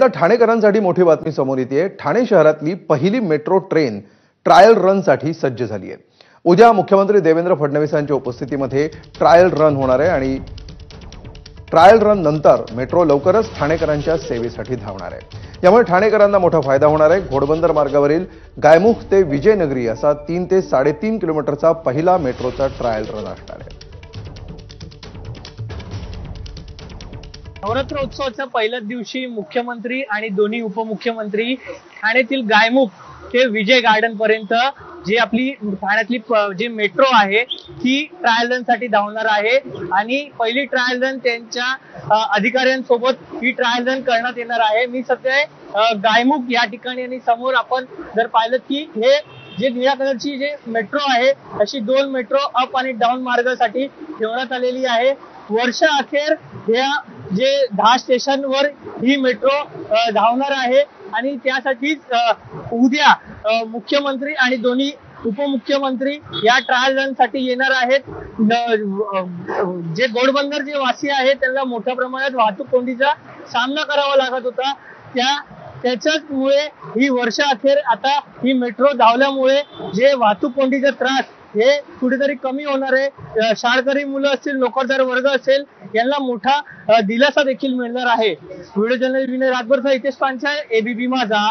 ठाणेकरांसाठी मोठी बातमी समोर येते। ठाणे शहरातली पहिली मेट्रो ट्रेन ट्रायल रन साठी सज्ज झाली आहे। उद्या मुख्यमंत्री देवेंद्र फडणवीसांच्या उपस्थितीमध्ये ट्रायल रन होणार आहे आणि ट्रायल रन नंतर मेट्रो लवकरच ठाणेकरांच्या सेवेसाठी धावणार आहे। यामुळे ठाणेकरांना मोठा फायदा होणार आहे। घोडबंदर मार्गावरील गायमुख ते विजयनगरी असा 3 ते 3.5 किलोमीटरचा पहिला मेट्रोचा ट्रायल रन असणार आहे। नवरात्र उत्सवाच्या पहिल्याच दिवशी मुख्यमंत्री आणि दोन्ही उपमुख्यमंत्री ठाण्यातील गायमुख ते विजय गार्डन पर्यंत जी आपली ठाण्यातली जी मेट्रो आहे ती ट्रायल रन साठी धावणार आहे आणि पहिली ट्रायल रन त्यांच्या अधिकाऱ्यांसोबत ही ट्रायल रन करण्यात येणार आहे। मी सध्या गायमुख या ठिकाणी आणि समोर आपण जर पाहिलं की हे जे निळ्या कलरची जे मेट्रो आहे अशी 2 मेट्रो अप आणि डाऊन मार्गासाठी ठेवण्यात आलेली आहे। वर्ष अखेर या जे 10 स्टेशनवर ही मेट्रो धावणार आहे आणि त्यासाठीच उद्या मुख्यमंत्री आणि दोन्ही उपमुख्यमंत्री या ट्रायल रन साठी येणार आहेत। जे घोडबंदर जे वासी आहेत त्यांना मोठ्या प्रमाणात वाहतूक कोंडीचा सामना करावा लागत होता, त्याच्यामुळे ही वर्ष अखेर आता ही मेट्रो धावल्यामुळे जे वाहतूक कोंडीचा त्रास हे कुठेतरी कमी होणार आहे। शाळकरी मुलं असतील, नोकरदार वर्ग असेल यांना मोठा दिलासा देखील मिळणार आहे। व्हिडिओ जर्नलिस्ट विनय राजभर इथे पांचाळ, एबीपी माझा।